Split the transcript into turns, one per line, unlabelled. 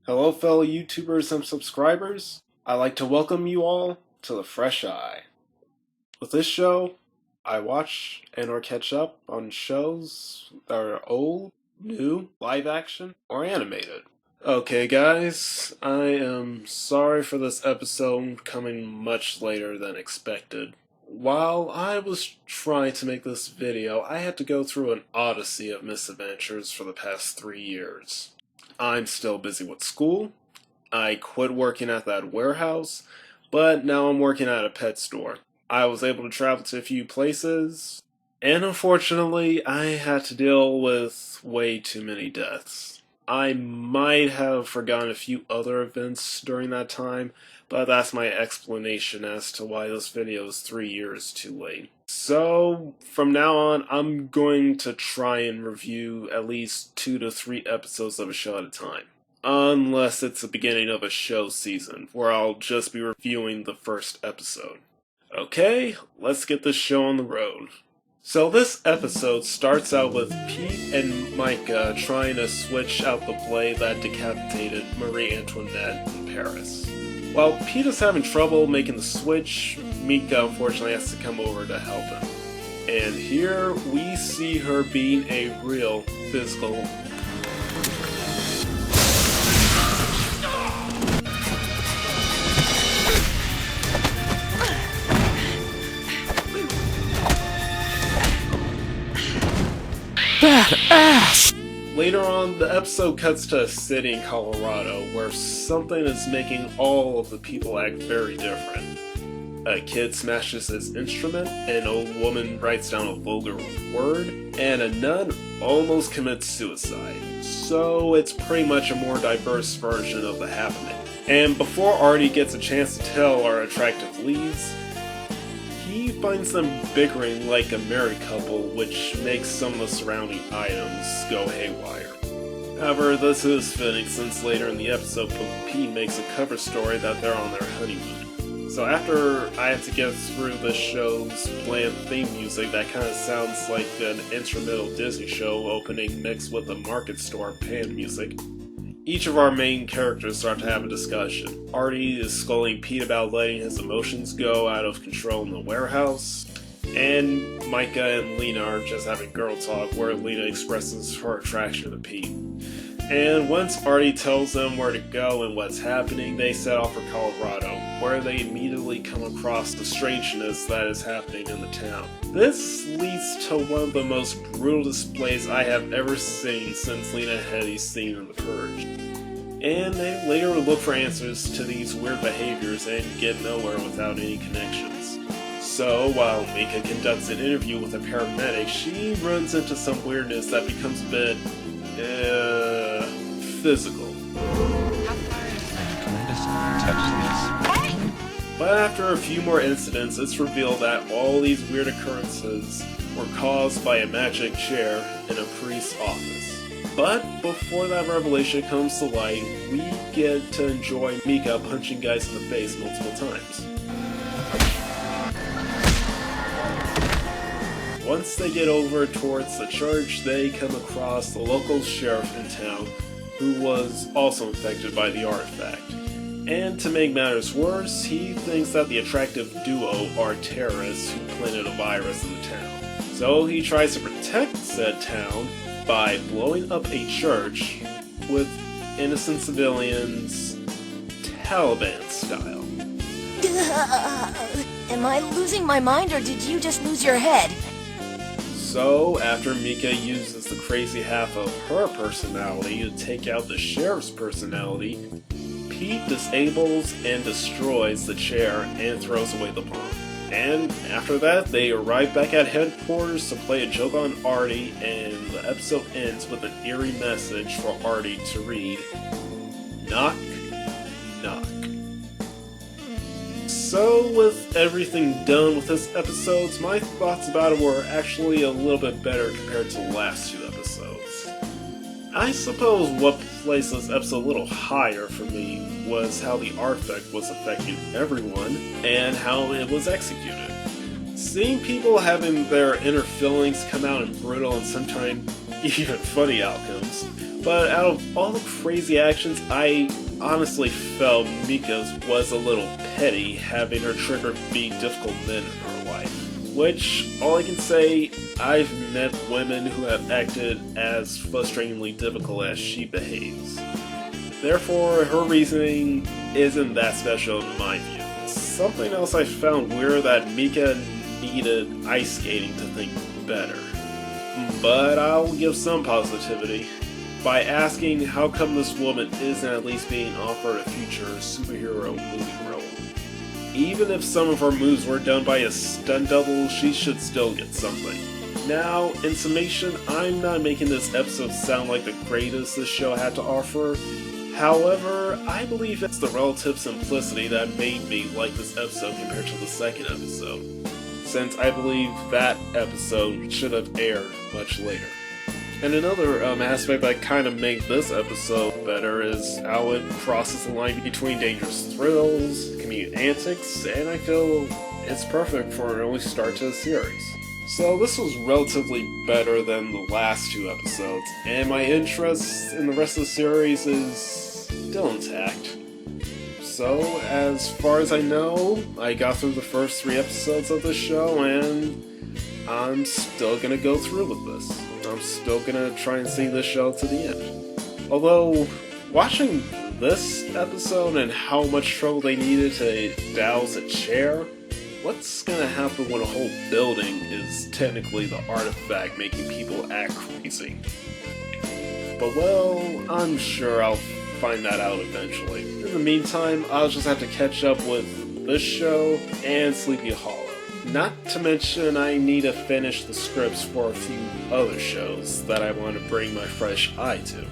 Hello, fellow YouTubers and subscribers. I'd like to welcome you all to The Fresh Eye. With this show, I watch and or catch up on shows that are old, new, live action, or animated. Okay, guys, I am sorry for this episode coming much later than expected. While I was trying to make this video, I had to go through an odyssey of misadventures for the past 3 years. I'm still busy with school. I quit working at that warehouse, but now I'm working at a pet store. I was able to travel to a few places, and unfortunately, I had to deal with way too many deaths. I might have forgotten a few other events during that time, but that's my explanation as to why this video is 3 years too late. So, from now on, I'm going to try and review at least 2 to 3 episodes of a show at a time. Unless it's the beginning of a show season, where I'll just be reviewing the first episode. Okay, let's get this show on the road. So this episode starts out with Pete and Micah trying to switch out the blade that decapitated Marie Antoinette in Paris. While Pete is having trouble making the switch, Mika unfortunately has to come over to help him. And here we see her being a real physical
badass!
Later on, the episode cuts to a city in Colorado where something is making all of the people act very different. A kid smashes his instrument, an old woman writes down a vulgar word, and a nun almost commits suicide. So it's pretty much a more diverse version of the happening. And before Artie gets a chance to tell our attractive leads, he finds them bickering like a married couple, which makes some of the surrounding items go haywire. However, this is fitting since later in the episode, Pete makes a cover story that they're on their honeymoon. So after I have to get through the show's bland theme music that kind of sounds like an instrumental Disney show opening mixed with a market store pan music, each of our main characters start to have a discussion. Artie is scolding Pete about letting his emotions go out of control in the warehouse, and Micah and Lena are just having girl talk where Lena expresses her attraction to Pete. And once Artie tells them where to go and what's happening, they set off for Colorado, where they immediately come across the strangeness that is happening in the town. This leads to one of the most brutal displays I have ever seen since Lena Headey's scene in The Purge. And they later look for answers to these weird behaviors and get nowhere without any connections. So, while Mika conducts an interview with a paramedic, she runs into some weirdness that becomes a bit physical. But after a few more incidents, it's revealed that all these weird occurrences were caused by a magic chair in a priest's office. But before that revelation comes to light, we get to enjoy Mika punching guys in the face multiple times. Once they get over towards the church, they come across the local sheriff in town, who was also infected by the artifact. And to make matters worse, he thinks that the attractive duo are terrorists who planted a virus in the town. So he tries to protect said town by blowing up a church with innocent civilians, Taliban style.
Am I losing my mind, or did you just lose your head?
So, after Mika uses the crazy half of her personality to take out the sheriff's personality, Pete disables and destroys the chair and throws away the bomb. And after that, they arrive back at headquarters to play a joke on Artie, and the episode ends with an eerie message for Artie to read, "Knock, knock." So, with everything done with this episode, my thoughts about it were actually a little bit better compared to the last 2 episodes. I suppose what placed this episode a little higher for me was how the artifact was affecting everyone and how it was executed. Seeing people having their inner feelings come out in brutal and sometimes even funny outcomes But out of all the crazy actions, I honestly felt Mika's was a little petty, having her trigger be difficult men in her life. Which, all I can say, I've met women who have acted as frustratingly difficult as she behaves. Therefore, her reasoning isn't that special in my view. Something else I found weird that Mika needed ice skating to think better. But I'll give some positivity by asking how come this woman isn't at least being offered a future superhero movie role. Even if some of her moves were done by a stunt double, she should still get something. Now, in summation, I'm not making this episode sound like the greatest this show had to offer. However, I believe it's the relative simplicity that made me like this episode compared to the second episode, since I believe that episode should have aired much later. And another aspect that kind of made this episode better is how it crosses the line between dangerous thrills, comedic antics, and I feel it's perfect for an early start to the series. So this was relatively better than the last two episodes, and my interest in the rest of the series is still intact. So, as far as I know, I got through the first 3 episodes of the show, and I'm still gonna go through with this. I'm still gonna try and see this show to the end. Although, watching this episode and how much trouble they needed to douse a chair, what's gonna happen when a whole building is technically the artifact making people act crazy? But well, I'm sure I'll find that out eventually. In the meantime, I'll just have to catch up with this show and Sleepy Hollow. Not to mention I need to finish the scripts for a few other shows that I want to bring my fresh eye to.